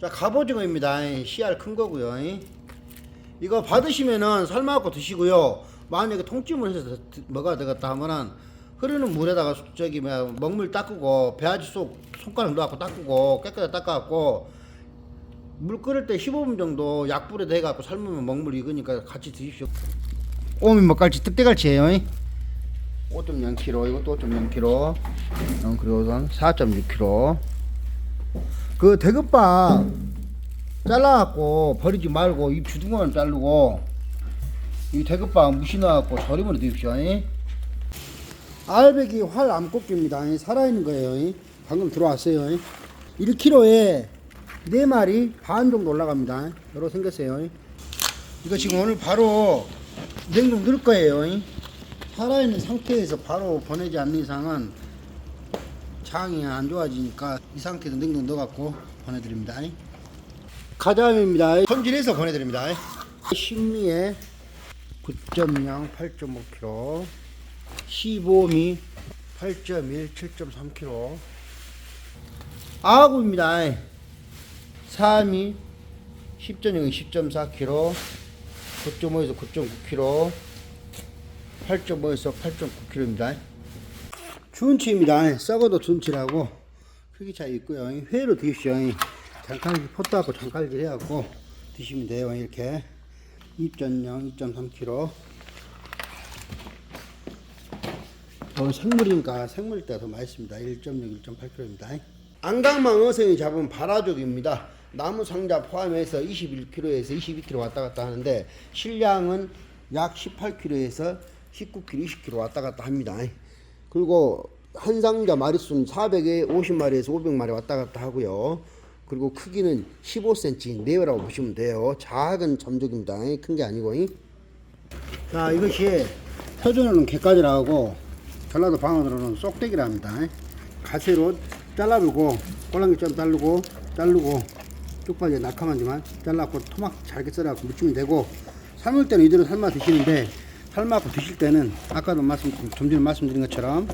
자, 갑오징어입니다. 씨알 큰 거고요. 이거 받으시면은 삶아갖고 드시고요. 만약에 통찜을 해서 먹어야 되겠다 하면은 흐르는 물에다가 저기 먹물 닦고 배아지 속 손가락 넣어갖고 닦고 깨끗하게 닦아갖고 물 끓을 때 15분 정도 약불에 대갖고 삶으면 먹물 익으니까 같이 드십시오. 오미 먹갈치 특대갈치예요. 5.0kg, 이것도 5.0kg, 그리고 4.6kg. 그 대급밥 잘라갖고 버리지 말고 이 주둥이만 자르고 이 대급밥 무시 넣어갖고 절임으로 드십시오. 알배기 활 암꽃기입니다. 살아있는 거예요. 방금 들어왔어요. 1kg에 4마리 반 정도 올라갑니다. 이렇게 생겼어요. 이거 지금 오늘 바로 냉동 넣을 거예요. 살아있는 상태에서 바로 보내지 않는 이상은 장이 안 좋아지니까 이 상태에서 냉동 넣어갖고 보내드립니다. 가자미입니다. 손질해서 보내드립니다. 신미에 9.0 8.5kg, 15미 8.1 7.3kg. 아구입니다. 3미 10.0 10.4kg, 9.5에서 9.9kg, 8.5에서 8.9kg입니다. 준치입니다. 썩어도 준치라고 크기 차이 있고요. 회로 드십시오. 장칼질 포도 하고 장칼질 해갖고 드시면 돼요. 이렇게 2.0 2.3kg. 생물이니까 생물일 때가 더 맛있습니다. 1.6 1.8kg입니다. 안강망 어성이 잡은 바라족입니다. 나무 상자 포함해서 21kg에서 22kg 왔다 갔다 하는데 실량은 약 18kg에서 19kg, 20kg 왔다 갔다 합니다. 그리고 한 상자 마리수는 450마리에서 500마리 왔다 갔다 하고요. 그리고 크기는 15cm 내외라고 보시면 돼요. 작은 점족입니다. 큰 게 아니고. 자, 이것이 표준어는 갯가지라고 전라도 방언으로는 쏙대기라 합니다. 가시로 잘라주고 꼴랑이 좀 자르고 쪽파지 낙하만지만 잘라고 토막 잘게 썰어갖고 무치면 되고, 삶을 때는 이대로 삶아 드시는데 삶아갖고 드실 때는 아까도 좀 전에 말씀드린 것처럼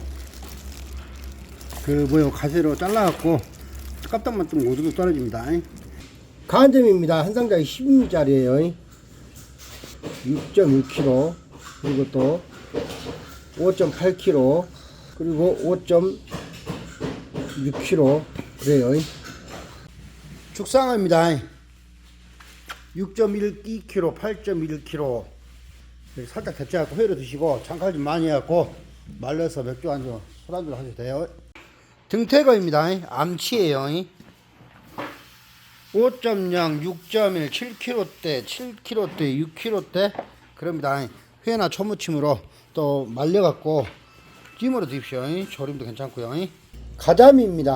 가시로 잘라갖고 깜짝만 좀 오도도 떨어집니다. 간점입니다. 한 상자에 10인짜리에요. 6.1kg, 그리고 또 5.8kg, 그리고 5.6kg 그래요. 죽상어입니다. 6.12kg, 8.1kg. 살짝 데쳐갖고 회로 드시고 장칼 좀 많이 해갖고 말려서 맥주 안주, 술안주 하셔도 돼요. 등태거입니다. 암치예요. 5.0, 6.1, 7kg대, 7kg대, 6kg대 그럽니다. 회나 초무침으로 또 말려갖고 찜으로 드십시오. 조림도 괜찮고요. 가자미입니다.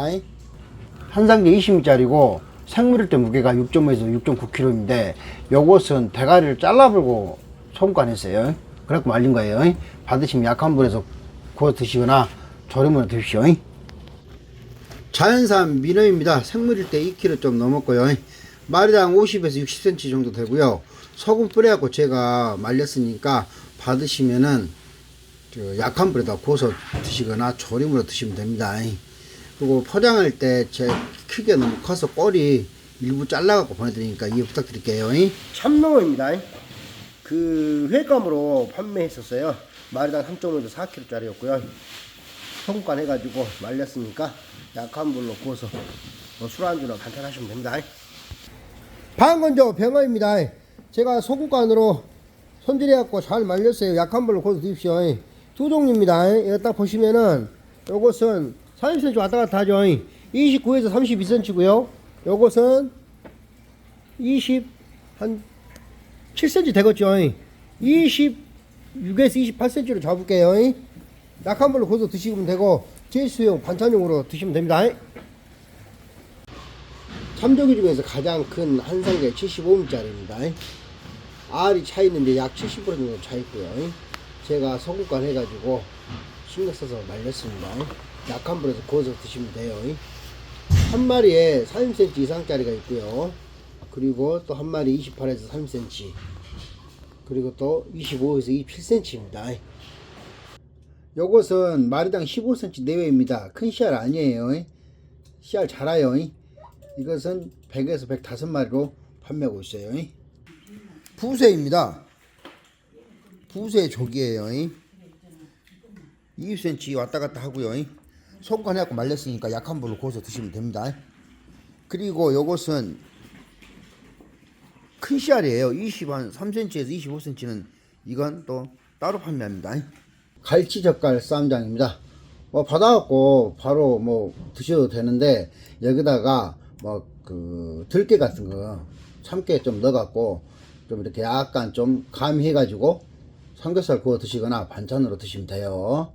한 상자 20인짜리고 생물일 때 무게가 6.5에서 6.9kg인데 요것은 대가리를 잘라불고 소금간했어요. 그래갖고 말린 거예요. 받으시면 약한 불에서 구워 드시거나 조림으로 드십시오. 자연산 민어입니다. 생물일 때 2kg 좀 넘었고요. 마리당 50에서 60cm 정도 되고요. 소금 뿌려갖고 제가 말렸으니까 받으시면은 약한 불에다 구워서 드시거나 조림으로 드시면 됩니다. 그리고 포장할 때 제 크기가 너무 커서 꼬리 일부 잘라갖고 보내드리니까 이해 부탁드릴게요. 참놈입니다. 회감으로 판매했었어요. 마리당 3.5에서 4kg짜리였고요. 소금간 해가지고 말렸으니까 약한 불로 구워서 술안주나 간단하시면 됩니다. 방건조 병어입니다. 제가 소금간으로 손질해갖고 잘 말렸어요. 약한 불로 구워서 드십시오. 두 종류입니다. 이거 딱 보시면은 요것은 30cm 왔다 갔다 하죠. 29에서 32cm고요. 요것은 7cm 되겠죠. 26에서 28cm로 잡을게요. 약한 불로 구워서 드시면 되고 제수용 반찬용으로 드시면 됩니다. 참조기 중에서 가장 큰 한 상자에 75인짜리입니다. 알이 차 있는데 약 70% 정도 차 있고요. 제가 소금간 해가지고 신경 써서 말렸습니다. 약한 불에서 구워서 드시면 돼요. 한 마리에 30cm 이상짜리가 있고요. 그리고 또 한 마리 28에서 30cm, 그리고 또 25에서 27cm입니다. 요것은 마리당 15cm 내외입니다. 큰 씨알 아니에요. 씨알 자라요. 이것은 100에서 105마리로 판매하고 있어요. 부새입니다. 부새 조기예요. 20cm 왔다 갔다 하고요. 손간해갖고 말렸으니까 약한 불로 구워서 드시면 됩니다. 그리고 요것은 큰 씨알이에요. 3cm에서 25cm는 이건 또 따로 판매합니다. 갈치젓갈 쌈장입니다. 뭐 받아갖고 바로 뭐 드셔도 되는데 여기다가 뭐 그 들깨 같은 거 참깨 좀 넣어갖고 좀 이렇게 약간 좀 가미해가지고 삼겹살 구워 드시거나 반찬으로 드시면 돼요.